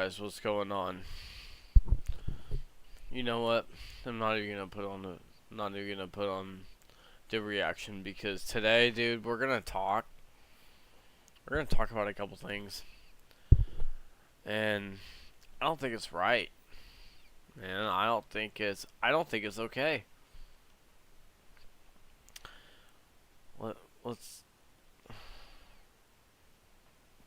guys, what's going on? You know what? I'm not even gonna put on the reaction because today, dude, we're gonna talk about a couple things, and I don't think it's right, man. I don't think it's okay. Let's.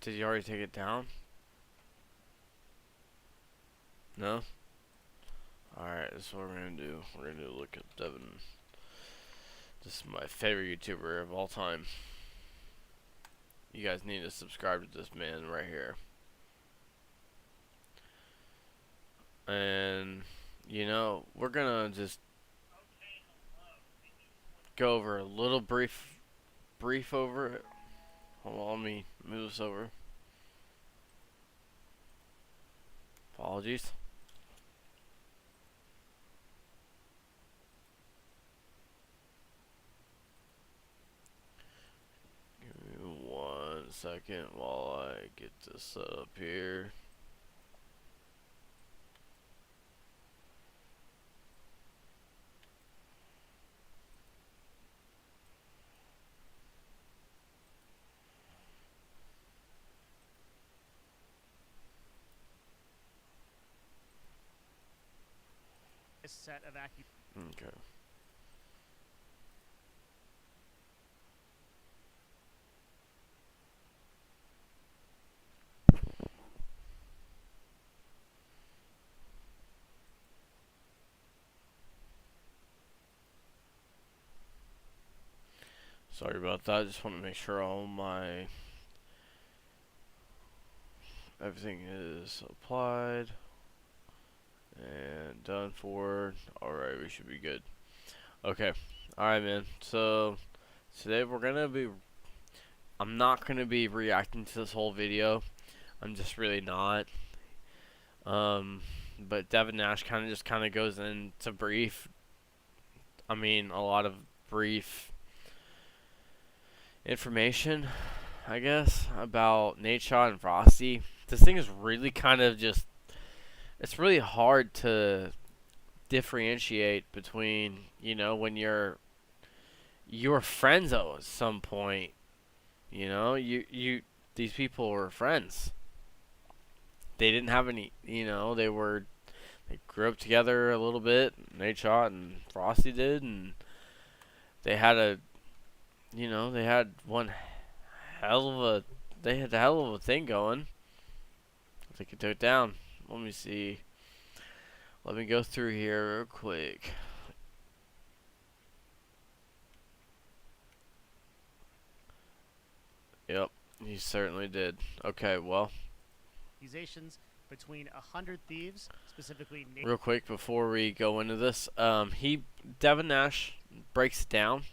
Did you already take it down? No. All right, this is what we're gonna do. We're gonna look at Devin. This is my favorite YouTuber of all time. You guys need to subscribe to this man right here. And we're gonna just go over a little brief over it. Hold on, let me move this over. Apologies. Give me 1 second while I get this set up here. Set of Okay. Sorry about that. I just want to make sure everything is applied and done for. Alright, we should be good. Okay. Alright, man. So today I'm not gonna be reacting to this whole video. I'm just really not. But Devin Nash kind of goes into a lot of brief information, I guess, about Nadeshot and Froste. This thing is really it's really hard to differentiate between, when you're friends at some point, these people were friends. They didn't have any, they grew up together a little bit. Nadeshot and Froste did, and they had they had they had a hell of a thing going. If they could take it down. Let me see. Let me go through here real quick. Yep, he certainly did. Okay, well. Accusations between 100 thieves, specifically Nade. Real quick before we go into this, Devin Nash breaks it down.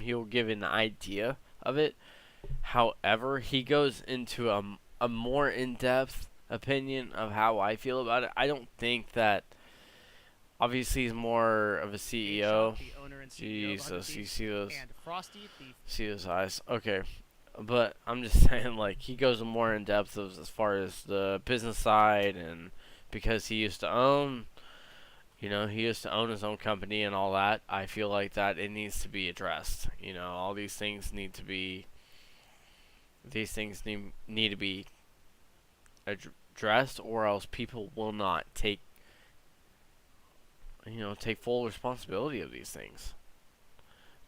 He'll give an idea of it. However, he goes into a more in-depth opinion of how I feel about it. I don't think that. Obviously, he's more of a CEO. The owner and CEO Jesus, you see those? And Froste, see those eyes? Okay, but I'm just saying, like, he goes more in depth as far as the business side, and because he used to own, he used to own his own company and all that. I feel like that it needs to be addressed. All these things need to be. These things need to be addressed, or else people will not take full responsibility of these things.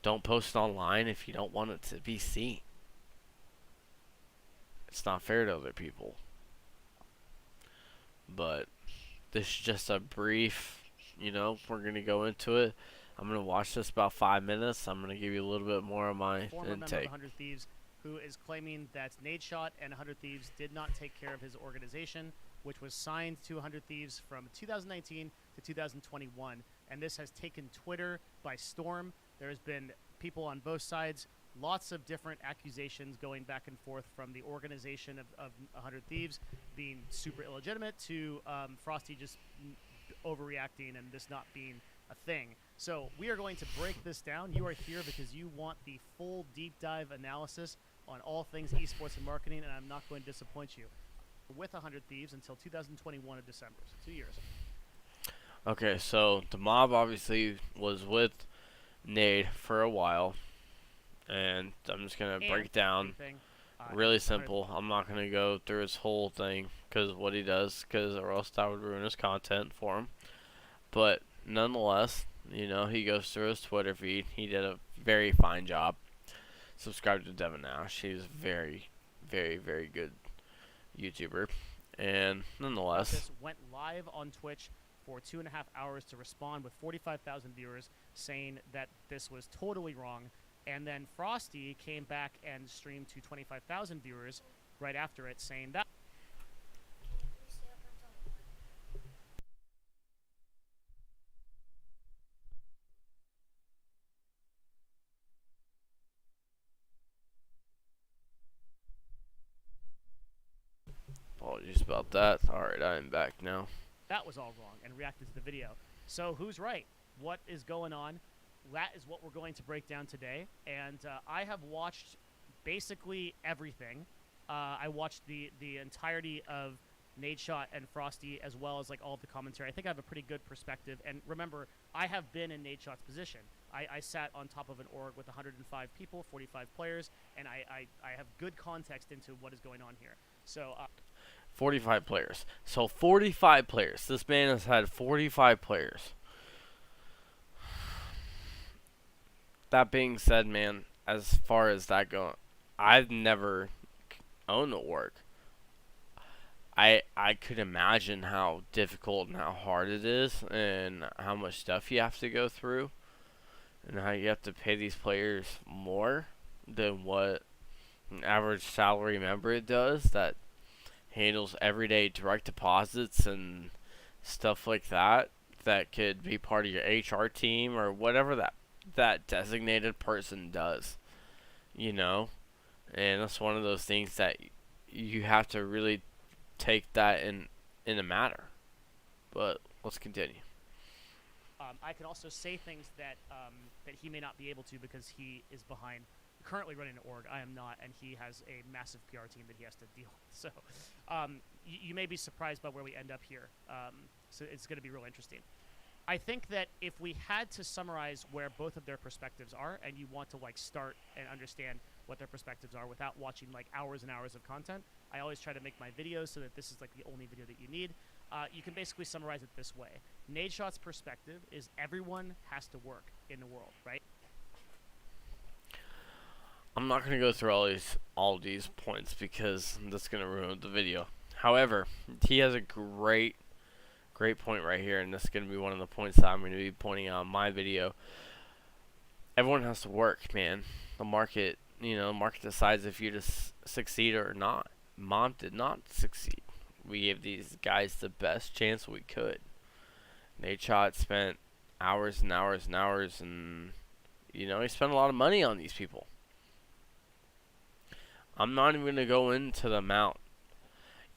Don't post it online if you don't want it to be seen. It's not fair to other people. But this is just a brief, we're going to go into it. I'm going to watch this about 5 minutes. I'm going to give you a little bit more of my former intake. Member of 100 Thieves, who is claiming that Nadeshot and 100 Thieves did not take care of his organization, which was signed to 100 Thieves from 2019 to 2021. And this has taken Twitter by storm. There has been people on both sides, lots of different accusations going back and forth from the organization of 100 Thieves being super illegitimate to Froste just overreacting and this not being a thing. So we are going to break this down. You are here because you want the full deep dive analysis on all things esports and marketing, and I'm not going to disappoint you. with 100 Thieves until 2021 of December, so 2 years. Okay, so the mob obviously was with Nade for a while, and I'm just gonna break And it down everything. really simple. I'm not gonna go through his whole thing because what he does, because or else that would ruin his content for him. But nonetheless, he goes through his Twitter feed. He did a very fine job. Subscribe to Devin Nash. He's very, very, very good YouTuber. And nonetheless, This went live on Twitch for 2.5 hours to respond with 45,000 viewers saying that this was totally wrong. And then Frosty came back and streamed to 25,000 viewers right after it saying that. apologies about that. Alright, I am back now. That was all wrong and reacted to the video. So who's right? What is going on? That is what we're going to break down today. And I have watched basically everything. I watched the entirety of Nadeshot and Frosty, as well as like all of the commentary. I think I have a pretty good perspective. And remember, I have been in Nadeshot's position. I sat on top of an org with 105 people, 45 players, and I have good context into what is going on here. So 45 players. So 45 players. This man has had 45 players. That being said, man, as far as that goes, I've never owned a org. I could imagine how difficult and how hard it is and how much stuff you have to go through and how you have to pay these players more than what an average salary member does that handles everyday direct deposits and stuff like that could be part of your HR team or whatever that designated person does, and that's one of those things that you have to really take that in a matter. But let's continue. I can also say things that that he may not be able to because he is currently running an org. I am not, and he has a massive PR team that he has to deal with. So you may be surprised by where we end up here. So it's going to be real interesting. I think that if we had to summarize where both of their perspectives are, and you want to like start and understand what their perspectives are without watching like hours and hours of content, I always try to make my videos so that this is like the only video that you need. You can basically summarize it this way. Nadeshot's perspective is everyone has to work in the world, right? I'm not going to go through all these points because that's going to ruin the video. However, he has a great point right here, and this is going to be one of the points that I'm going to be pointing out in my video. Everyone has to work, man. The market decides if you just succeed or not. Mom did not succeed. We gave these guys the best chance we could. Nadeshot spent hours and hours and hours, and he spent a lot of money on these people. I'm not even going to go into the amount.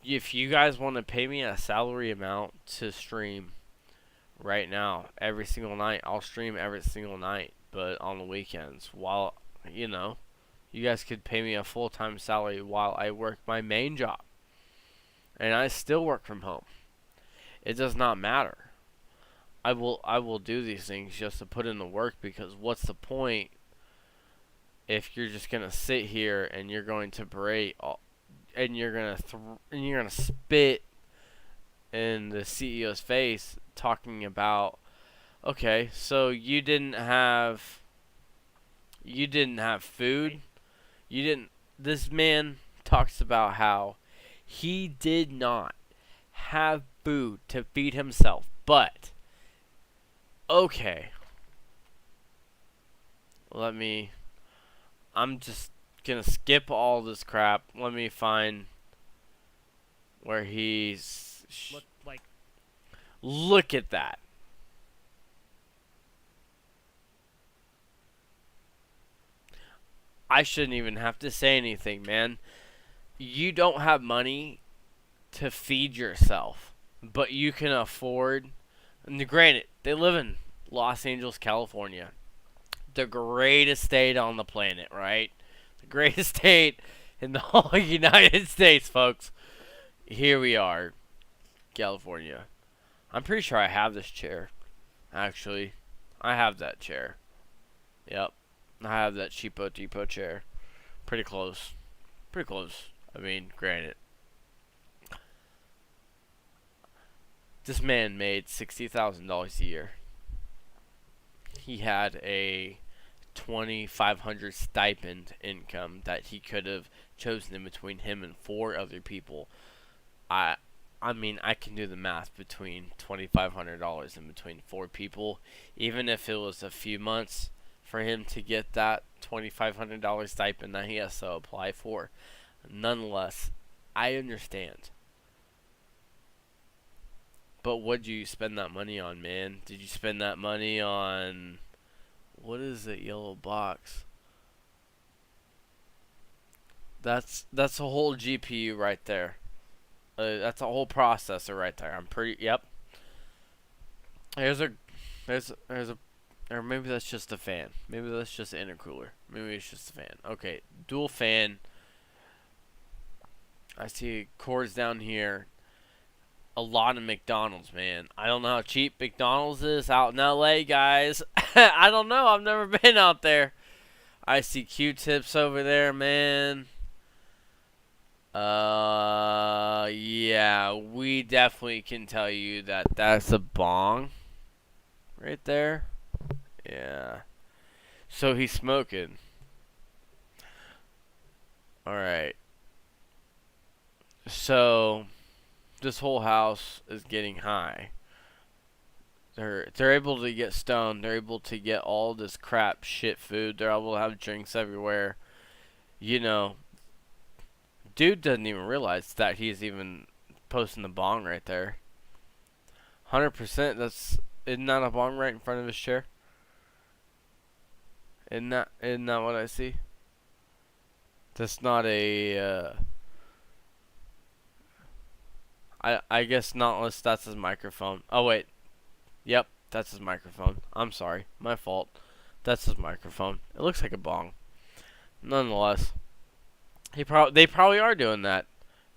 If you guys want to pay me a salary amount to stream right now, every single night, I'll stream every single night, but on the weekends. While, you guys could pay me a full-time salary while I work my main job. And I still work from home. It does not matter. I will do these things just to put in the work, because what's the point if you're just going to sit here and you're going to berate and you're gonna spit in the CEO's face talking about, okay, so you didn't have food, this man talks about how he did not have food to feed himself, but okay, I'm just gonna skip all this crap. Let me find where he's look at that. I shouldn't even have to say anything, man. You don't have money to feed yourself, but you can afford, and granted, they live in Los Angeles, California, the greatest state on the planet, right? Greatest state in the whole United States, folks. here we are, California. I'm pretty sure I have this chair. Actually, I have that chair. Yep, I have that cheapo depot chair. Pretty close. Pretty close. I mean, granted, this man made $60,000 a year. He had a 2,500 stipend income that he could have chosen in between him and four other people. I I mean, I can do the math between $2,500 in between four people, even if it was a few months for him to get that $2,500 stipend that he has to apply for. Nonetheless, I understand. But what do you spend that money on, man? Did you spend that money on what is that yellow box? That's a whole GPU right there. That's a whole processor right there. I'm pretty. Yep. There's a there's a or maybe that's just a fan. Maybe that's just an intercooler. Maybe it's just a fan. Okay, dual fan. I see cords down here. A lot of McDonald's, man. I don't know how cheap McDonald's is out in LA, guys. I don't know. I've never been out there. I see Q-tips over there, man. Yeah, we definitely can tell you that that's a bong right there. Yeah. So he's smoking. Alright. So this whole house is getting high. They're able to get stoned. They're able to get all this crap shit food. They're able to have drinks everywhere. You know, dude doesn't even realize that he's even posting the bong right there. 100%. Isn't that a bong right in front of his chair? Isn't that what I see? That's not a. I guess not unless that's his microphone. Oh wait, yep, that's his microphone. I'm sorry, my fault. That's his microphone. It looks like a bong. Nonetheless, they probably are doing that.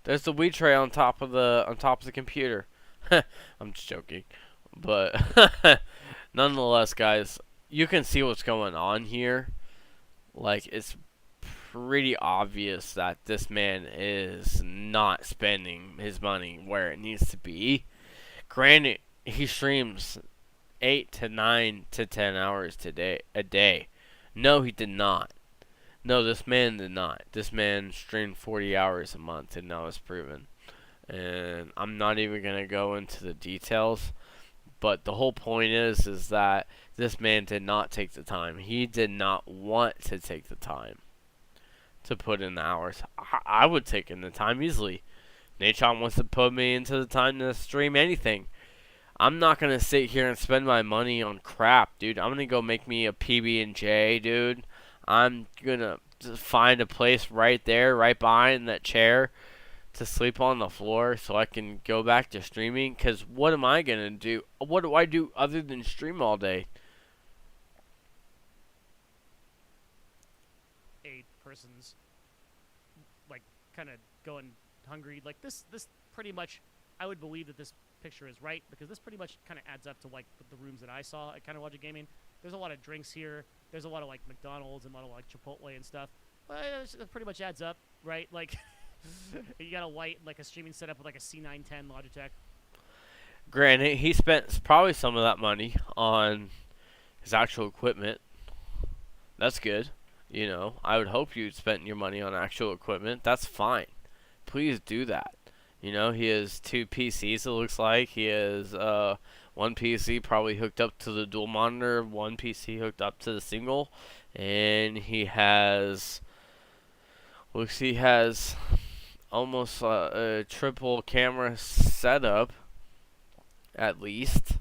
There's the weed tray on top of the computer. I'm just joking, but nonetheless, guys, you can see what's going on here. Like, it's pretty obvious that this man is not spending his money where it needs to be. Granted, he streams 8 to 9 to 10 hours a day. No, he did not. No, this man did not. This man streamed 40 hours a month, and now it's proven. And I'm not even going to go into the details, but the whole point is that this man did not take the time. He did not want to take the time to put in the hours. I would take in the time easily. Nadeshot wants to put me into the time to stream anything. I'm not gonna sit here and spend my money on crap, dude. I'm gonna go make me a PB&J, dude. I'm gonna find a place right there, right behind that chair, to sleep on the floor so I can go back to streaming. Cause what am I gonna do? What do I do other than stream all day? A person's like kind of going hungry. Like this pretty much, I would believe that this picture is right because this pretty much kind of adds up to like the rooms that I saw at Kind of Logic Gaming. There's a lot of drinks here. There's a lot of like McDonald's and a lot of like Chipotle and stuff. But it pretty much adds up, right? Like you got a white like a streaming setup with like a C910 Logitech. Granted, he spent probably some of that money on his actual equipment. That's good. You know, I would hope you spent your money on actual equipment. That's fine. Please do that. You know, he has two PCs, it looks like. He has one PC probably hooked up to the dual monitor, one PC hooked up to the single, and he has almost a triple camera setup, at least.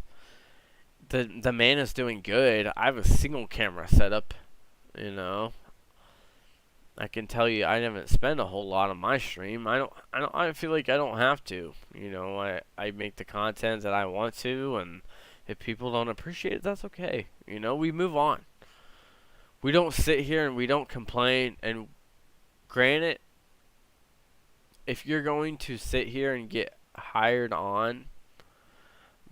The man is doing good. I have a single camera setup, you know. I can tell you I haven't spent a whole lot on my stream. I feel like I don't have to. You know, I make the content that I want to, and if people don't appreciate it, that's okay. You know, we move on. We don't sit here and we don't complain. And granted, if you're going to sit here and get hired on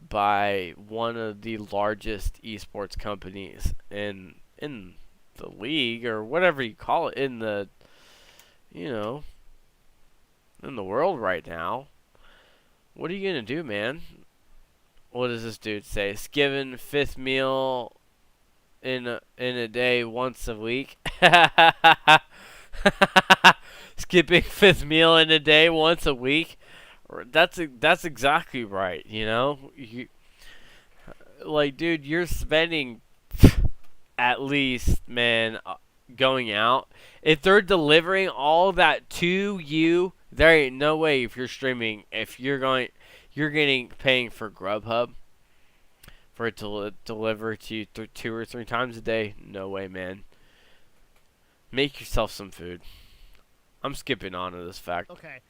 by one of the largest esports companies in the league or whatever you call it in the you know in the world right now, what are you gonna do, man? What does this dude say? Skipping fifth meal in a day once a week. Skipping fifth meal in a day once a week. That's exactly right. Like, dude, you're spending at least, man, going out. If they're delivering all that to you, there ain't no way if you're streaming. If you're getting paying for Grubhub for it to deliver to you 2 or 3 times a day. No way, man. Make yourself some food. I'm skipping on to this fact. Okay.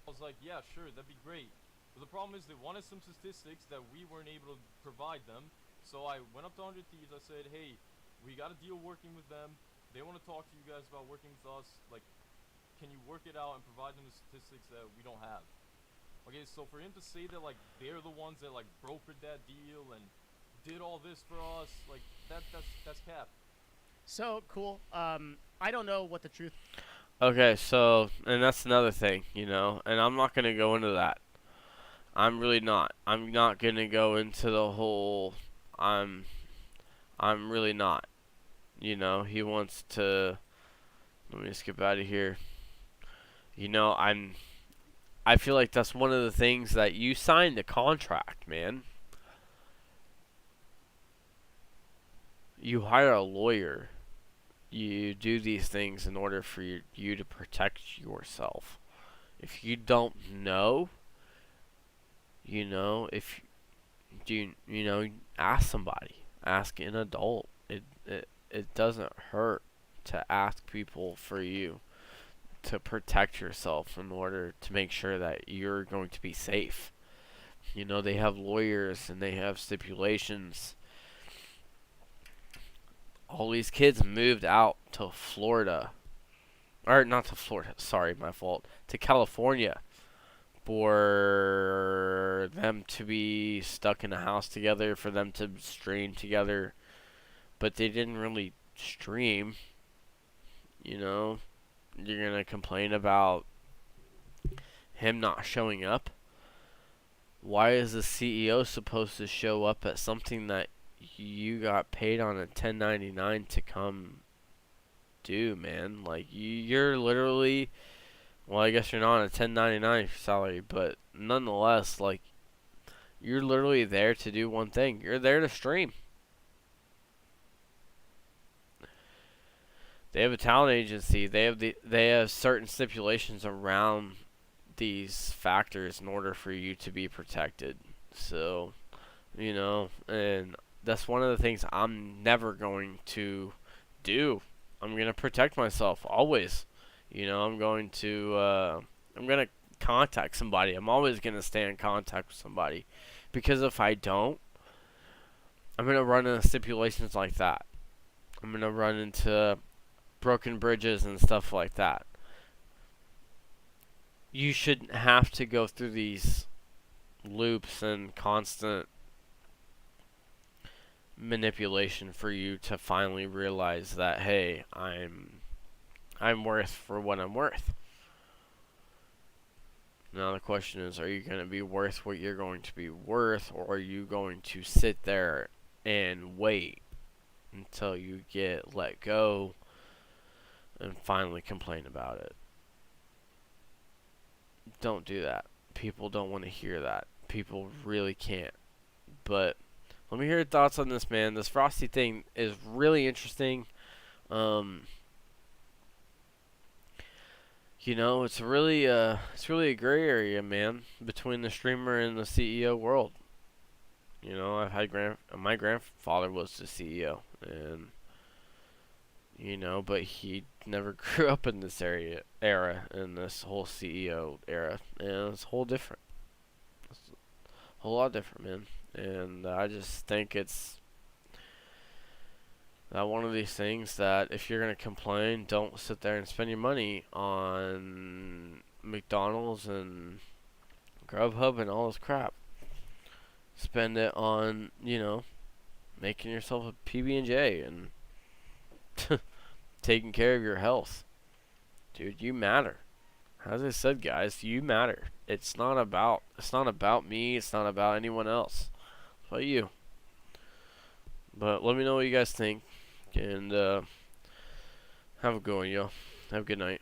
I was like, yeah, sure, that'd be great. But the problem is they wanted some statistics that we weren't able to provide them. So I went up to 100 Thieves. I said, hey, we got a deal working with them. They want to talk to you guys about working with us. Like, can you work it out and provide them the statistics that we don't have? Okay, so for him to say that, like, they're the ones that, like, brokered that deal and did all this for us, like, that's cap. So cool. I don't know what the truth. Okay, so and that's another thing, and I'm not gonna go into that. I'm really not. I'm not gonna go into the whole. I'm really not. He wants to. Let me just get out of here. I feel like that's one of the things that you signed the contract, man. You hire a lawyer. You do these things in order for you to protect yourself. If you don't know, if ask somebody, ask an adult. It doesn't hurt to ask people for you to protect yourself in order to make sure that you're going to be safe. They have lawyers and they have stipulations. All these kids moved out to Florida. Or not to Florida, sorry, my fault. To California for them to be stuck in a house together, for them to stream together. But they didn't really stream. You're going to complain about him not showing up. Why is the CEO supposed to show up at something that you got paid on a 1099 to come do, man? Like, you're literally, well, I guess you're not on a 1099 salary, but nonetheless, like, you're literally there to do one thing. You're there to stream. They have a talent agency. They have certain stipulations around these factors in order for you to be protected. So, and that's one of the things I'm never going to do. I'm going to protect myself always. I'm going to contact somebody. I'm always going to stay in contact with somebody, because if I don't, I'm going to run into stipulations like that. I'm going to run into broken bridges and stuff like that. You shouldn't have to go through these loops and constant manipulation for you to finally realize that, hey, I'm worth for what I'm worth. Now the question is, are you going to be worth what you're going to be worth, or are you going to sit there and wait until you get let go and finally complain about it? Don't do that. People don't want to hear that. People really can't. But let me hear your thoughts on this, man. This Frosty thing is really interesting. It's really a gray area, man, between the streamer and the CEO world. I've had my grandfather was the CEO, and but he never grew up in this era, in this whole CEO era, and it's a whole different. It's a whole lot different, man. And I just think it's one of these things that if you're going to complain, don't sit there and spend your money on McDonald's and Grubhub and all this crap. Spend it on, making yourself a PB&J and taking care of your health. Dude, you matter. As I said, guys, you matter. It's not about me, it's not about anyone else. It's about you. But let me know what you guys think, and have a good one, y'all. Have a good night.